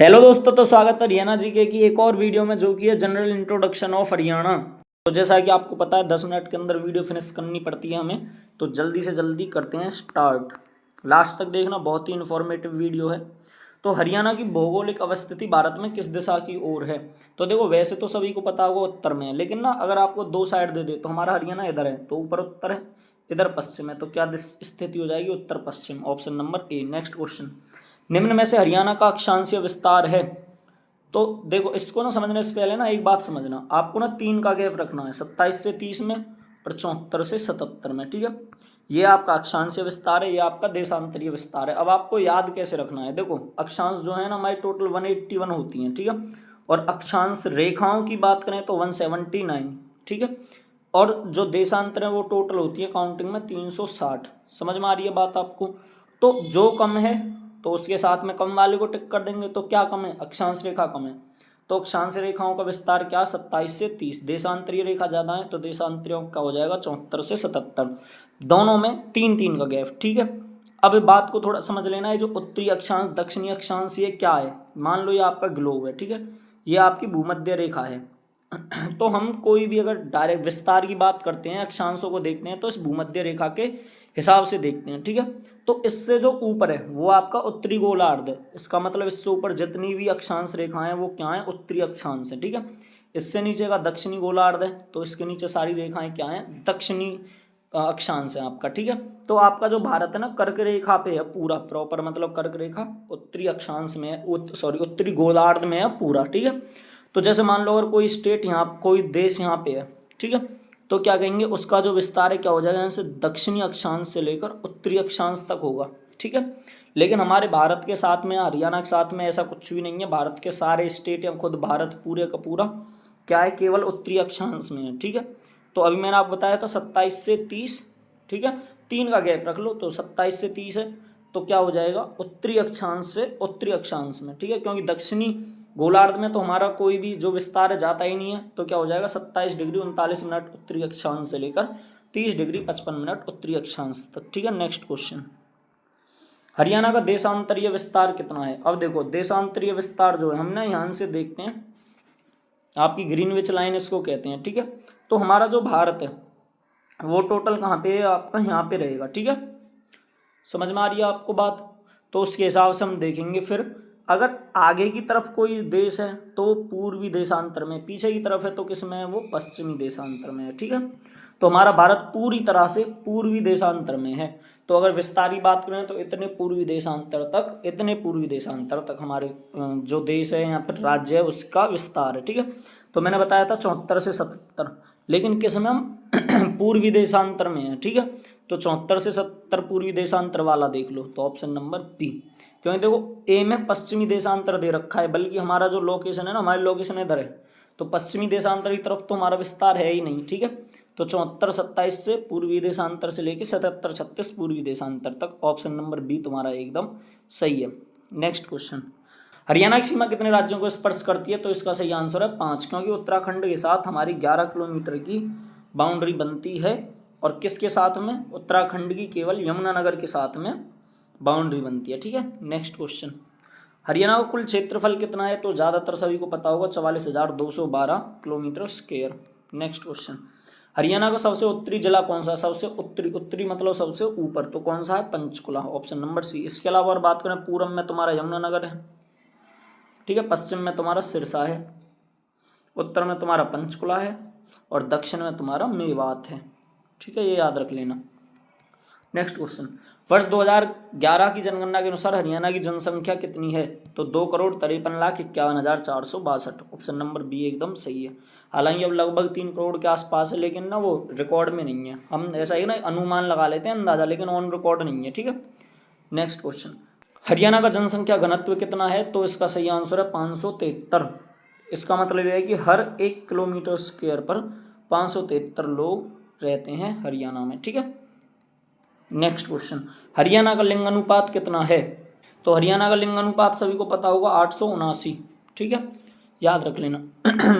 Hello दोस्तों, तो स्वागत है हरियाणा जीके की एक और वीडियो में, जो कि है जनरल इंट्रोडक्शन ऑफ हरियाणा। तो जैसा कि आपको पता है 10 मिनट के अंदर वीडियो फिनिश करनी पड़ती है हमें, तो जल्दी से जल्दी करते हैं स्टार्ट। लास्ट तक देखना, बहुत ही इन्फॉर्मेटिव वीडियो है। तो हरियाणा की भौगोलिक अवस्थिति भारत में किस दिशा की ओर है? तो देखो, वैसे तो सभी को पता होगा उत्तर में है, लेकिन ना अगर आपको दो साइड दे दे तो हमारा हरियाणा इधर है तो ऊपर उत्तर है, इधर पश्चिम है, तो क्या स्थिति हो जाएगी? उत्तर पश्चिम, option number A. Next question, निम्न में से हरियाणा का अक्षांशीय विस्तार है? तो देखो, इसको ना समझने से पहले ना एक बात समझना, आपको ना 3 का गैप रखना है, 27 से 30 में और 74 से 77 में, ठीक है। ये आपका अक्षांशीय विस्तार है, ये आपका देशांतरीय विस्तार है। अब आपको याद कैसे रखना है? देखो, अक्षांश जो है ना हमारी टोटल 181 होती हैं, ठीक है, और अक्षांश रेखाओं की बात करें तो 179, ठीक है, और जो देशांतर है वो टोटल होती है काउंटिंग में 360। समझ में आ रही है बात आपको? तो जो कम है तो उसके साथ में कम वाले को टिक कर देंगे। तो क्या कम है? अक्षांश रेखा कम है, तो अक्षांश रेखाओं का विस्तार क्या? 27 से 30। देशांतरीय रेखा ज़्यादा है तो देशांतरियों का हो जाएगा 74 से 77। दोनों में 3-3 का गैप, ठीक है। अब बात को थोड़ा समझ लेना है, जो उत्तरी अक्षांश दक्षिणी अक्षांश ये क्या है? मान लो ये आपका ग्लोब है, ठीक है, ये आपकी भूमध्य रेखा है। तो हम कोई भी अगर डायरेक्ट विस्तार की बात करते हैं, अक्षांशों को देखते हैं, तो इस भूमध्य रेखा के हिसाब से देखते हैं, ठीक है। तो इससे जो ऊपर है वो आपका उत्तरी गोलार्ध है, इसका मतलब इससे ऊपर जितनी भी अक्षांश रेखाएं हैं वो क्या है? उत्तरी अक्षांश है, ठीक है। इससे नीचे का दक्षिणी गोलार्ध है, तो इसके नीचे सारी रेखाएं क्या हैं? दक्षिणी अक्षांश है आपका, ठीक है। तो आपका जो भारत है ना कर्क रेखा पे है पूरा प्रॉपर, मतलब कर्क रेखा उत्तरी अक्षांश में है, उत्तरी गोलार्ध में है पूरा, ठीक है। तो जैसे मान लो अगर कोई स्टेट यहाँ, कोई देश यहाँ पे है, ठीक है, तो क्या कहेंगे? उसका जो विस्तार है क्या हो जाएगा? यहाँ से दक्षिणी अक्षांश से लेकर उत्तरी अक्षांश तक होगा, ठीक है। लेकिन हमारे भारत के साथ में, हरियाणा के साथ में ऐसा कुछ भी नहीं है। भारत के सारे स्टेट या खुद भारत पूरे का पूरा क्या है? केवल उत्तरी अक्षांश में है, ठीक है। तो अभी मैंने आपको बताया था 27 से 30, ठीक है, 3 का गैप रख लो, तो 27 से 30 है, तो क्या हो जाएगा? उत्तरी अक्षांश से उत्तरी अक्षांश में, ठीक है, क्योंकि दक्षिणी गोलार्ध में तो हमारा कोई भी जो विस्तार है जाता ही नहीं है, तो क्या हो जाएगा? 27 डिग्री 39 मिनट उत्तरी अक्षांश से लेकर 30 डिग्री 55 मिनट उत्तरी अक्षांश तक, ठीक है। नेक्स्ट क्वेश्चन, हरियाणा का देशांतरीय विस्तार कितना है? अब देखो, देशांतरीय विस्तार जो है हम ना यहाँ से देखते हैं, आपकी ग्रीनविच लाइन इसको कहते हैं, ठीक है। तो हमारा जो भारत है वो टोटल कहाँ पे है? आपका यहाँ पे रहेगा, ठीक है। समझ में आ रही है आपको बात? तो उसके हिसाब से हम देखेंगे। फिर अगर आगे की तरफ कोई देश है तो वो पूर्वी देशांतर में, पीछे की तरफ है तो किस में है? वो पश्चिमी देशांतर में है, ठीक है। तो हमारा भारत पूरी तरह से पूर्वी देशांतर में है। तो अगर विस्तार की बात करें तो इतने पूर्वी देशांतर तक, इतने पूर्वी देशांतर तक हमारे जो देश है, यहाँ पर राज्य है, उसका विस्तार है, ठीक है। तो मैंने बताया था 74 से 77, लेकिन किस में हम? पूर्वी देशांतर में है, ठीक है। तो 74 से 70 पूर्वी देशांतर वाला देख लो, तो ऑप्शन नंबर बी। क्योंकि देखो, ए में पश्चिमी देशांतर दे रखा है, बल्कि हमारा जो लोकेशन है ना, हमारी लोकेशन इधर है, तो पश्चिमी देशांतर की तरफ तो हमारा विस्तार है ही नहीं, ठीक है। तो 74 27 से पूर्वी देशांतर से लेकर 77 36 पूर्वी देशांतर तक, ऑप्शन नंबर बी तुम्हारा एकदम सही है। नेक्स्ट क्वेश्चन, हरियाणा की सीमा कितने राज्यों को स्पर्श करती है? तो इसका सही आंसर है 5, क्योंकि उत्तराखंड के साथ हमारी 11 किलोमीटर की बाउंड्री बनती है। और किसके साथ में? उत्तराखंड की केवल यमुनानगर के साथ में बाउंड्री बनती है, ठीक है। नेक्स्ट क्वेश्चन, हरियाणा का कुल क्षेत्रफल कितना है? तो ज़्यादातर सभी को पता होगा, 44,212 kilometre square. Next question, Haryana का सबसे उत्तरी जिला कौन सा? सबसे उत्तरी, उत्तरी मतलब सबसे ऊपर, तो कौन सा है? Panchkula, option number C. इसके अलावा और बात करें, पूरब में तुम्हारा यमुनानगर है, ठीक है, पश्चिम में तुम्हारा सिरसा है, उत्तर में तुम्हारा पंचकुला है, और दक्षिण में तुम्हारा मेवात है, ठीक है, ये याद रख लेना। नेक्स्ट क्वेश्चन, वर्ष 2011 की जनगणना के अनुसार हरियाणा की जनसंख्या कितनी है? तो 2,53,51,462, ऑप्शन नंबर बी एकदम सही है। हालांकि अब लगभग 3 करोड़ के आसपास है, लेकिन ना वो रिकॉर्ड में नहीं है। हम ऐसा ही ना अनुमान लगा लेते हैं, अंदाजा, लेकिन ऑन रिकॉर्ड नहीं है, ठीक है। नेक्स्ट क्वेश्चन, हरियाणा का जनसंख्या घनत्व कितना है? तो इसका सही आंसर है 573। इसका मतलब यह है कि हर 1 किलोमीटर स्क्वायर पर 573 लोग रहते हैं हरियाणा में, ठीक है। नेक्स्ट क्वेश्चन, हरियाणा का लिंग अनुपात कितना है? तो हरियाणा का लिंग अनुपात सभी को पता होगा, 879, ठीक है, याद रख लेना।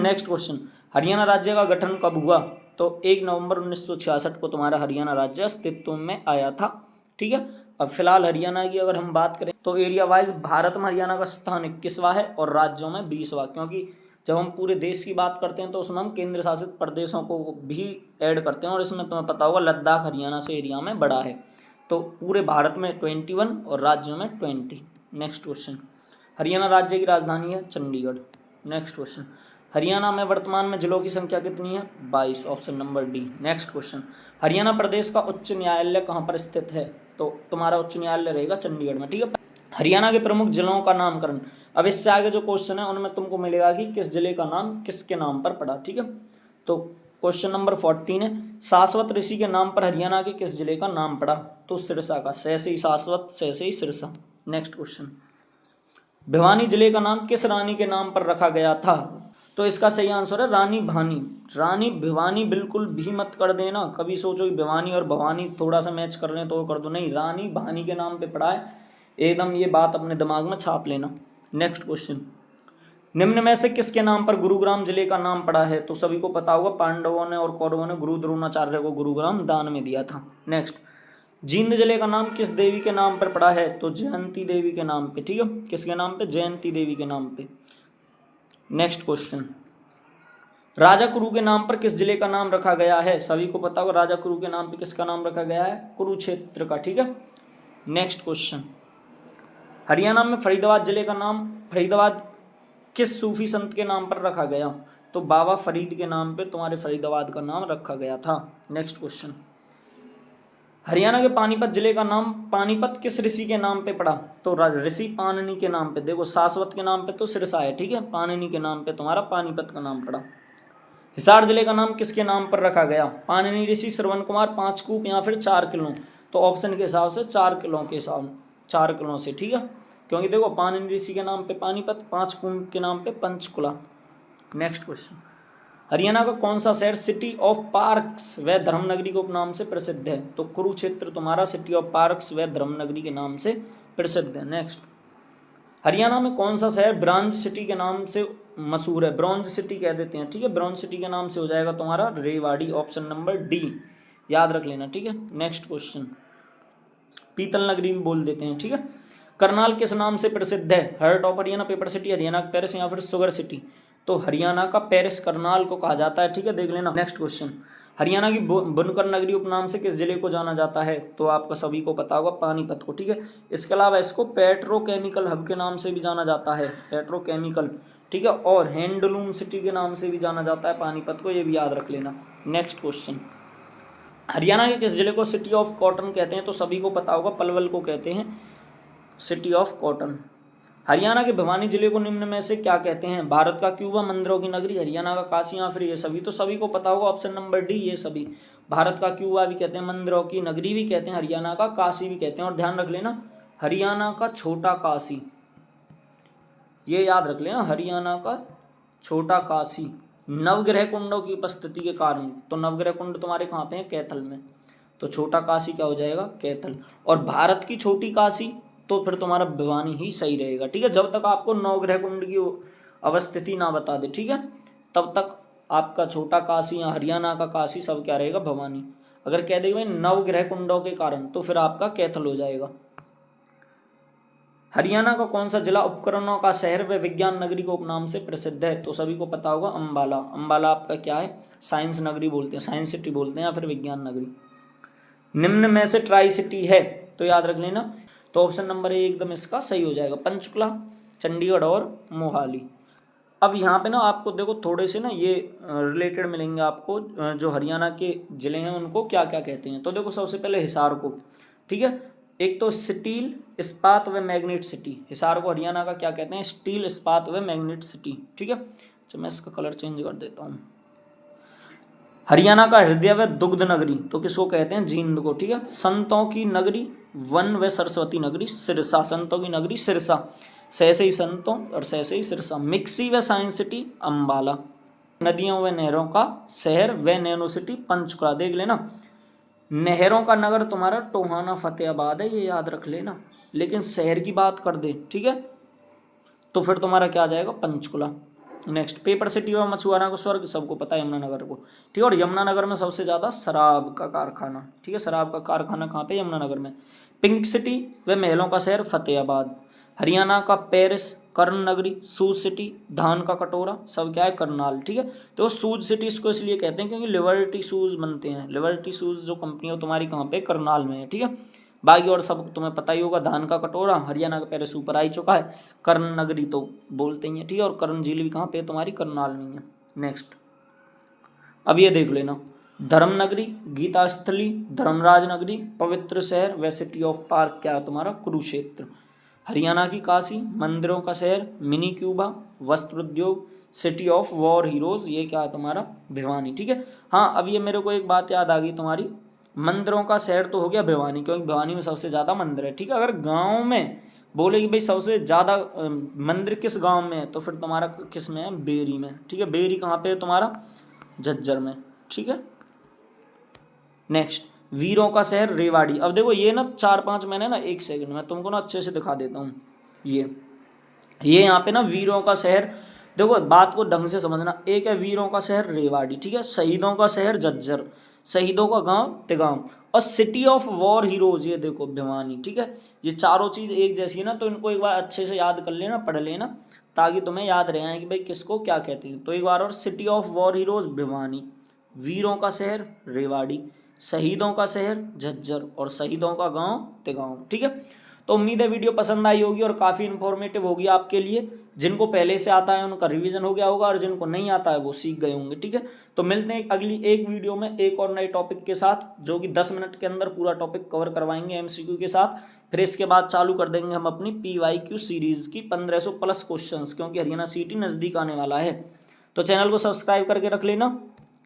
नेक्स्ट क्वेश्चन, हरियाणा राज्य का गठन कब हुआ? तो 1 नवंबर 1966 को तुम्हारा हरियाणा राज्य अस्तित्व में आया था, ठीक है। अब फिलहाल हरियाणा की अगर हम बात करें तो एरिया वाइज भारत में हरियाणा का स्थान 21वां है और राज्यों में 20वां, क्योंकि जब हम पूरे देश की बात करते हैं तो उसमें हम केंद्र शासित प्रदेशों को भी ऐड करते हैं, और इसमें तुम्हें पता होगा लद्दाख हरियाणा से एरिया में बड़ा है। तो पूरे भारत में 21 और राज्यों में 20। नेक्स्ट क्वेश्चन, हरियाणा राज्य की राजधानी है चंडीगढ़। नेक्स्ट क्वेश्चन, हरियाणा में वर्तमान में जिलों की संख्या कितनी है? 22, option number D. Next question, Haryana प्रदेश का उच्च न्यायालय कहाँ पर स्थित है? तो तुम्हारा उच्च न्यायालय रहेगा चंडीगढ़ में, ठीक है। हरियाणा के प्रमुख जिलों का नामकरण, अब इससे आगे जो क्वेश्चन है उनमें तुमको मिलेगा कि किस जिले का नाम किसके नाम पर पड़ा, ठीक है। तो क्वेश्चन नंबर 14 है, शाश्वत ऋषि के नाम पर हरियाणा के किस जिले का नाम पड़ा? तो सिरसा का, से ही शाश्वत, से ही सिरसा। नेक्स्ट क्वेश्चन, भिवानी जिले का नाम किस रानी के नाम पर रखा गया था? तो इसका सही आंसर है रानी भानी। रानी भिवानी बिल्कुल भी मत कर देना, कभी सोचो कि भिवानी और भवानी थोड़ा सा मैच कर रहे हैं तो कर दो, नहीं, रानी भानी के नाम पे पड़ा है, एकदम ये बात अपने दिमाग में छाप लेना। नेक्स्ट क्वेश्चन, निम्न में से किसके नाम पर गुरुग्राम जिले का नाम पड़ा है? तो सभी को पता होगा पांडवों ने और कौरवों ने गुरु द्रोणाचार्य को गुरुग्राम दान में दिया था। नेक्स्ट, जींद जिले का नाम किस देवी के नाम पर पड़ा है? तो जयंती देवी के नाम पे, ठीक है। किसके नाम पे? जयंती देवी के नाम पे। नेक्स्ट क्वेश्चन, राजा कुरु के नाम पर किस जिले का नाम रखा गया है? सभी को पता होगा राजा कुरु के नाम पे किसका नाम रखा गया है? कुरुक्षेत्र का, ठीक है। नेक्स्ट क्वेश्चन, हरियाणा में फरीदाबाद जिले का नाम फरीदाबाद किस सूफी संत के नाम पर रखा गया? तो बाबा फरीद के नाम पे तुम्हारे फरीदाबाद का नाम रखा गया था। नेक्स्ट क्वेश्चन, हरियाणा के पानीपत जिले का नाम पानीपत किस ऋषि के नाम पे पड़ा? तो ऋषि पाणिनि के नाम पे। देखो शाश्वत के नाम पे तो सिरसा है, ठीक है, पाणिनि के नाम पे तुम्हारा पानीपत का नाम पड़ा। हिसार जिले का नाम किसके नाम पर रखा गया? पाणिनि ऋषि, श्रवण कुमार, 5 कूप या फिर 4 किलों? तो ऑप्शन के हिसाब से 4 किलों के हिसाब, 4 किलों से, ठीक है, क्योंकि देखो पाणिनि ऋषि के नाम पे पानीपत, 5 कूप के नाम पे पंचकुला। नेक्स्ट क्वेश्चन, हरियाणा का कौन सा शहर सिटी ऑफ पार्क्स व धर्मनगरी के उपनाम से प्रसिद्ध है? तो कुरुक्षेत्र तुम्हारा सिटी ऑफ पार्क्स व धर्मनगरी के नाम से प्रसिद्ध है। नेक्स्ट, हरियाणा में कौन सा शहर ब्रॉन्ज सिटी के नाम से मशहूर है? ब्रॉन्ज सिटी कह देते हैं, ठीक है, ब्रॉन्ज सिटी के नाम से हो जाएगा तुम्हारा रेवाड़ी, ऑप्शन नंबर डी, याद रख लेना, ठीक है। नेक्स्ट क्वेश्चन, पीतल नगरी भी बोल देते हैं, ठीक है। करनाल किस नाम से प्रसिद्ध है? Heart of Haryana, paper city, Haryana Paris या फिर शुगर सिटी? तो हरियाणा का पेरिस करनाल को कहा जाता है, ठीक है, देख लेना। नेक्स्ट क्वेश्चन, हरियाणा की बुनकर नगरी उपनाम से किस जिले को जाना जाता है? तो आपका सभी को पता होगा पानीपत को, ठीक है। इसके अलावा इसको पेट्रोकेमिकल हब के नाम से भी जाना जाता है, पेट्रोकेमिकल, ठीक है, और हैंडलूम सिटी के नाम से भी जाना जाता है पानीपत को, ये भी याद रख लेना। नेक्स्ट क्वेश्चन, हरियाणा के किस जिले को सिटी ऑफ कॉटन कहते हैं? तो सभी को पता होगा पलवल को कहते हैं सिटी ऑफ कॉटन। हरियाणा के भिवानी जिले को निम्न में से क्या कहते हैं? भारत का क्यूबा, मंदिरों की नगरी, हरियाणा का काशी या फिर ये सभी? तो सभी को पता होगा ऑप्शन नंबर डी, ये सभी। भारत का क्यूबा भी कहते हैं, मंदिरों की नगरी भी कहते हैं, हरियाणा का काशी भी कहते हैं। और ध्यान रख लेना हरियाणा का छोटा काशी, ये याद रख लेना, हरियाणा का छोटा काशी, नवग्रह कुंडों की उपस्थिति के कारण। तो नवग्रह कुंड तुम्हारे कहाँ पे हैं? कैथल में। तो छोटा काशी क्या हो जाएगा? कैथल। और भारत की छोटी काशी तो फिर तुम्हारा भिवानी ही सही रहेगा, ठीक है। जब तक आपको नवग्रह कुंड की अवस्थिति ना बता दे, ठीक है, तब तक आपका छोटा काशी या हरियाणा का काशी सब क्या रहेगा? भवानी। अगर कह देंगे नवग्रह कुंडों के कारण तो फिर आपका कैथल हो जाएगा। हरियाणा का कौन सा जिला उपकरणों का शहर व विज्ञान नगरी को उपनाम से प्रसिद्ध है? तो सभी को पता होगा अंबाला। अंबाला आपका क्या है? साइंस नगरी बोलते हैं, साइंस सिटी बोलते हैं या फिर विज्ञान नगरी। निम्न में से ट्राई सिटी है? तो याद रख लेना, तो ऑप्शन नंबर ए एकदम इसका सही हो जाएगा, पंचकुला, चंडीगढ़ और मोहाली। अब यहाँ पे ना आपको देखो थोड़े से ना ये रिलेटेड मिलेंगे आपको, जो हरियाणा के ज़िले हैं उनको क्या क्या कहते हैं। तो देखो सबसे पहले हिसार को, ठीक है, एक तो स्टील, इस्पात व मैग्नेट सिटी। हिसार को हरियाणा का क्या कहते हैं? स्टील, इस्पात व मैग्नेट सिटी, ठीक है। तो मैं इसका कलर चेंज कर देता हूँ। हरियाणा का हृदय व दुग्ध नगरी तो किसको कहते हैं? जींद को, ठीक है। संतों की नगरी, वन व सरस्वती नगरी, सिरसा। संतों की नगरी सिरसा, सहसे ही संतों और सहसे ही सिरसा। मिक्सी व साइंस सिटी अंबाला। नदियों व नहरों का शहर व नैनो सिटी पंचकुला। देख लेना, नहरों का नगर तुम्हारा टोहाना फतेहाबाद है, ये याद रख लेना। लेकिन शहर की बात कर दे, ठीक है, तो फिर तुम्हारा क्या आ जाएगा? पंचकुला। नेक्स्ट, पेपर सिटी व मछुआरा को स्वर्ग, सबको पता है यमुनानगर को, ठीक है। और यमुनानगर में सबसे ज़्यादा शराब का कारखाना, ठीक है, शराब का कारखाना कहाँ पे, यमुनानगर में। पिंक सिटी व महलों का शहर फतेहाबाद। हरियाणा का पेरिस, कर्ण नगरी, सूज सिटी, धान का कटोरा, सब क्या है, करनाल, ठीक है। तो सूज सिटी इसको इसलिए कहते हैं क्योंकि लिबर्टी शूज बनते हैं, लिबर्टी शूज जो कंपनी है तुम्हारी कहाँ पे, करनाल में है, ठीक है। बाकी और सब तुम्हें पता ही होगा, धान का कटोरा, हरियाणा का पेरिस ऊपर आ ही चुका है, कर्ण नगरी तो बोलते ही हैं, ठीक है। और कर्ण झील भी कहाँ पे है, तुम्हारी करनाल में है। नेक्स्ट, अब ये देख लेना, धर्म नगरी, गीता स्थली, धर्मराज नगरी, पवित्र शहर व सिटी ऑफ पार्क क्या है तुम्हारा, कुरुक्षेत्र। हरियाणा की काशी, मंदिरों का शहर, मिनी क्यूबा, वस्त्र उद्योग, सिटी ऑफ वॉर हीरोज, ये क्या है तुम्हारा, भिवानी, ठीक है। हाँ, अब ये मेरे को एक बात याद आ गई तुम्हारी, मंदिरों का शहर तो हो गया भिवानी, क्योंकि भिवानी में सबसे ज़्यादा मंदिर है, ठीक है। अगर गांव में बोले कि भाई सबसे ज़्यादा मंदिर किस गांव में है, तो फिर तुम्हारा किस में है, बेरी में, ठीक है। बेरी कहाँ पे है तुम्हारा, झज्जर में, ठीक है। नेक्स्ट, वीरों का शहर रेवाड़ी। अब देखो ये ना 4-5 मैंने ना, एक सेकंड में तुमको ना अच्छे से दिखा देता हूँ। ये यहाँ पे ना वीरों का शहर, देखो बात को ढंग से समझना, एक है वीरों का शहर रेवाड़ी, ठीक है, शहीदों का शहर झज्जर, शहीदों का गांव तिगांव, और सिटी ऑफ वॉर हीरोज ये देखो भिवानी, ठीक है। ये चारों चीज़ एक जैसी है ना, तो इनको एक बार अच्छे से याद कर लेना, पढ़ लेना, ताकि तुम्हें याद रहे कि भाई किसको क्या कहते हैं। तो एक बार और, city of war heroes Bhiwani, वीरों का शहर रेवाड़ी, शहीदों का शहर झज्जर, और शहीदों का गांव तिगांव, ठीक है। तो उम्मीद है वीडियो पसंद आई होगी और काफ़ी इन्फॉर्मेटिव होगी आपके लिए। जिनको पहले से आता है उनका रिवीजन हो गया होगा, और जिनको नहीं आता है वो सीख गए होंगे, ठीक है। तो मिलते हैं अगली एक वीडियो में एक और नए टॉपिक के साथ, जो कि 10 मिनट के अंदर पूरा टॉपिक कवर करवाएंगे एमसीक्यू के साथ। फिर इसके बाद चालू कर देंगे हम अपनी PYQ सीरीज़ की 1500 प्लस क्वेश्चंस, क्योंकि हरियाणा सीटी नज़दीक आने वाला है। तो चैनल को सब्सक्राइब करके रख लेना।